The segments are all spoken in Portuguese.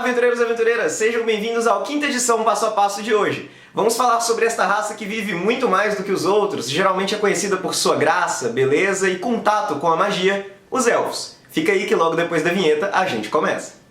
aventureiros e aventureiras! Sejam bem-vindos ao quinta edição passo a passo de hoje. Vamos falar sobre esta raça que vive muito mais do que os outros, geralmente é conhecida por sua graça, beleza e contato com a magia, os elfos. Fica aí que logo depois da vinheta a gente começa.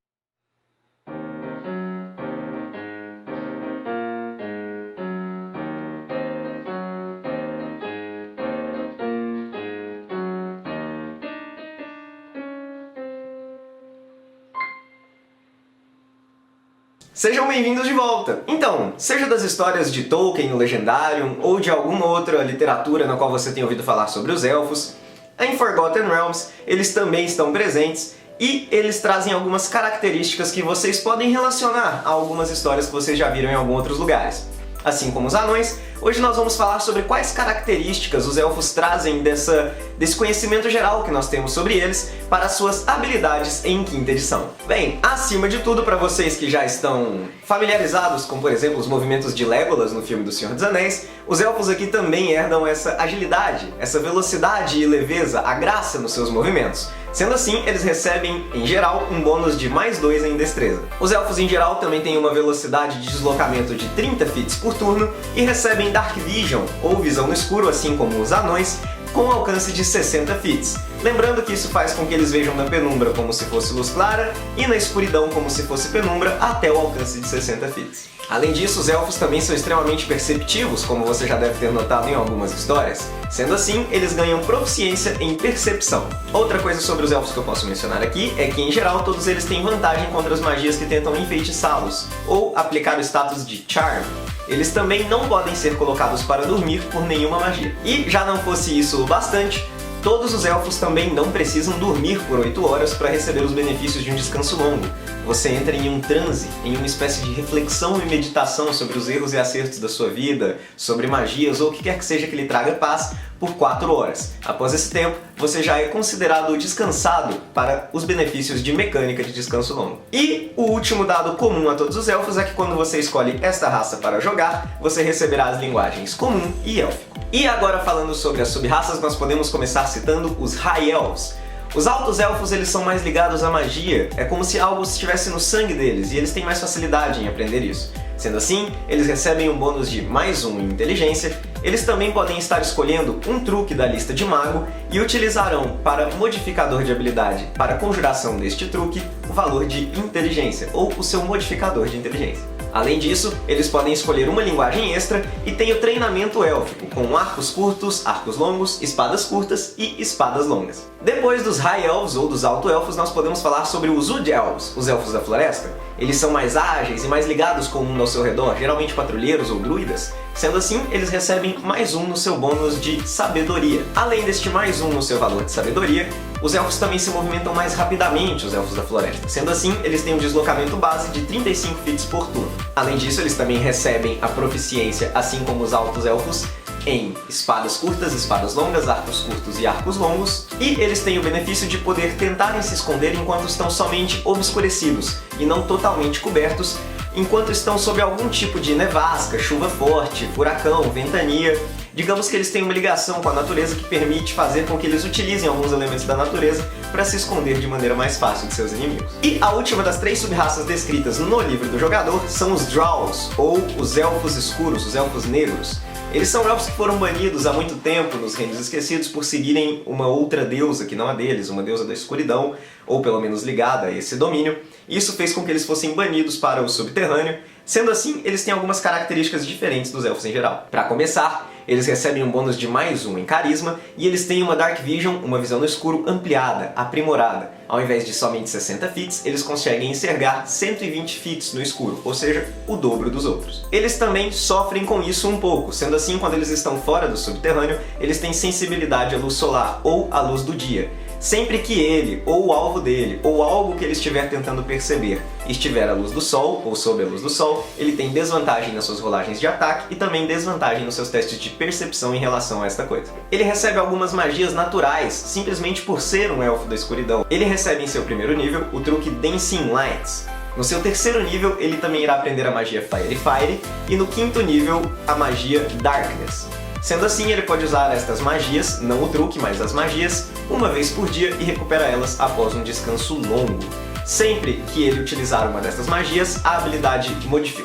Sejam bem-vindos de volta! Então, seja das histórias de Tolkien no Legendarium, ou de alguma outra literatura na qual você tenha ouvido falar sobre os elfos, em Forgotten Realms eles também estão presentes e eles trazem algumas características que vocês podem relacionar a algumas histórias que vocês já viram em alguns outros lugares. Assim como os anões, hoje nós vamos falar sobre quais características os elfos trazem desse conhecimento geral que nós temos sobre eles para suas habilidades em quinta edição. Bem, acima de tudo, para vocês que já estão familiarizados com, por exemplo, os movimentos de Legolas no filme do Senhor dos Anéis, os elfos aqui também herdam essa agilidade, essa velocidade e leveza, a graça nos seus movimentos. Sendo assim, eles recebem, em geral, um bônus de +2 em destreza. Os elfos, em geral, também têm uma velocidade de deslocamento de 30 feet por turno e recebem Dark Vision, ou visão no escuro, assim como os anões, com alcance de 60 feet. Lembrando que isso faz com que eles vejam na penumbra como se fosse luz clara e na escuridão como se fosse penumbra até o alcance de 60 feet. Além disso, os elfos também são extremamente perceptivos, como você já deve ter notado em algumas histórias. Sendo assim, eles ganham proficiência em percepção. Outra coisa sobre os elfos que eu posso mencionar aqui é que, em geral, todos eles têm vantagem contra as magias que tentam enfeitiçá-los, ou aplicar o status de Charm. Eles também não podem ser colocados para dormir por nenhuma magia. E, já não fosse isso o bastante, todos os elfos também não precisam dormir por 8 horas para receber os benefícios de um descanso longo. Você entra em um transe, em uma espécie de reflexão e meditação sobre os erros e acertos da sua vida, sobre magias ou o que quer que seja que lhe traga paz, por 4 horas. Após esse tempo, você já é considerado descansado para os benefícios de mecânica de descanso longo. E o último dado comum a todos os elfos é que quando você escolhe esta raça para jogar, você receberá as linguagens comum e élfico. E agora falando sobre as sub-raças, nós podemos começar citando os High Elves. Os altos elfos eles são mais ligados à magia, é como se algo estivesse no sangue deles e eles têm mais facilidade em aprender isso. Sendo assim, eles recebem um bônus de +1 em inteligência, eles também podem estar escolhendo um truque da lista de mago e utilizarão para modificador de habilidade para conjuração deste truque o valor de inteligência, ou o seu modificador de inteligência. Além disso, eles podem escolher uma linguagem extra e tem o treinamento élfico, com arcos curtos, arcos longos, espadas curtas e espadas longas. Depois dos High Elves ou dos Alto Elfos, nós podemos falar sobre os Wood Elves, os Elfos da Floresta. Eles são mais ágeis e mais ligados com o mundo ao seu redor, geralmente patrulheiros ou druidas. Sendo assim, eles recebem +1 no seu bônus de sabedoria. Além deste +1 no seu valor de sabedoria, os elfos também se movimentam mais rapidamente, os elfos da floresta. Sendo assim, eles têm um deslocamento base de 35 feet por turno. Além disso, eles também recebem a proficiência, assim como os altos elfos, em espadas curtas, espadas longas, arcos curtos e arcos longos, e eles têm o benefício de poder tentarem se esconder enquanto estão somente obscurecidos, e não totalmente cobertos, enquanto estão sob algum tipo de nevasca, chuva forte, furacão, ventania. Digamos que eles têm uma ligação com a natureza que permite fazer com que eles utilizem alguns elementos da natureza para se esconder de maneira mais fácil de seus inimigos. E a última das 3 sub-raças descritas no livro do jogador são os Draugs, ou os Elfos Escuros, os Elfos Negros. Eles são elfos que foram banidos há muito tempo nos Reinos Esquecidos por seguirem uma outra deusa que não a deles, uma deusa da escuridão, ou pelo menos ligada a esse domínio. Isso fez com que eles fossem banidos para o subterrâneo. Sendo assim, eles têm algumas características diferentes dos elfos em geral. Para começar, eles recebem um bônus de +1 em carisma e eles têm uma Dark Vision, uma visão no escuro ampliada, aprimorada. Ao invés de somente 60 feet, eles conseguem enxergar 120 feet no escuro, ou seja, o dobro dos outros. Eles também sofrem com isso um pouco, sendo assim, quando eles estão fora do subterrâneo, eles têm sensibilidade à luz solar ou à luz do dia. Sempre que ele, ou o alvo dele, ou algo que ele estiver tentando perceber, estiver à luz do sol, ou sob a luz do sol, ele tem desvantagem nas suas rolagens de ataque e também desvantagem nos seus testes de percepção em relação a esta coisa. Ele recebe algumas magias naturais, simplesmente por ser um elfo da escuridão. Ele recebe em seu primeiro nível o truque Dancing Lights. No seu terceiro nível, ele também irá aprender a magia Fairy Fire, e no quinto nível, a magia Darkness. Sendo assim, ele pode usar estas magias, não o truque, mas as magias, uma vez por dia e recupera elas após um descanso longo. Sempre que ele utilizar uma dessas magias, a habilidade,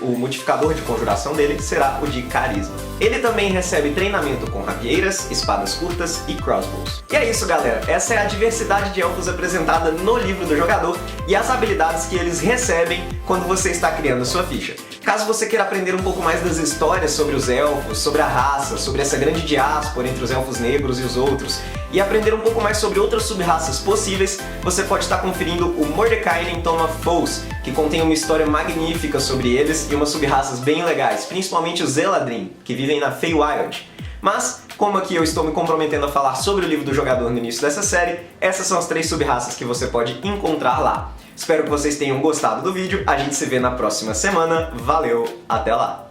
o modificador de conjuração dele será o de carisma. Ele também recebe treinamento com rapieiras, espadas curtas e crossbows. E é isso, galera. Essa é a diversidade de elfos apresentada no livro do jogador e as habilidades que eles recebem quando você está criando sua ficha. Caso você queira aprender um pouco mais das histórias sobre os elfos, sobre a raça, sobre essa grande diáspora entre os elfos negros e os outros, e aprender um pouco mais sobre outras sub-raças possíveis, você pode estar conferindo o Mordekainen Tome of Foes, que contém uma história magnífica sobre eles e umas sub-raças bem legais, principalmente os Eladrin, que vivem na Feywild. Mas, como aqui eu estou me comprometendo a falar sobre o livro do jogador no início dessa série, essas são as 3 sub-raças que você pode encontrar lá. Espero que vocês tenham gostado do vídeo, a gente se vê na próxima semana, valeu, até lá!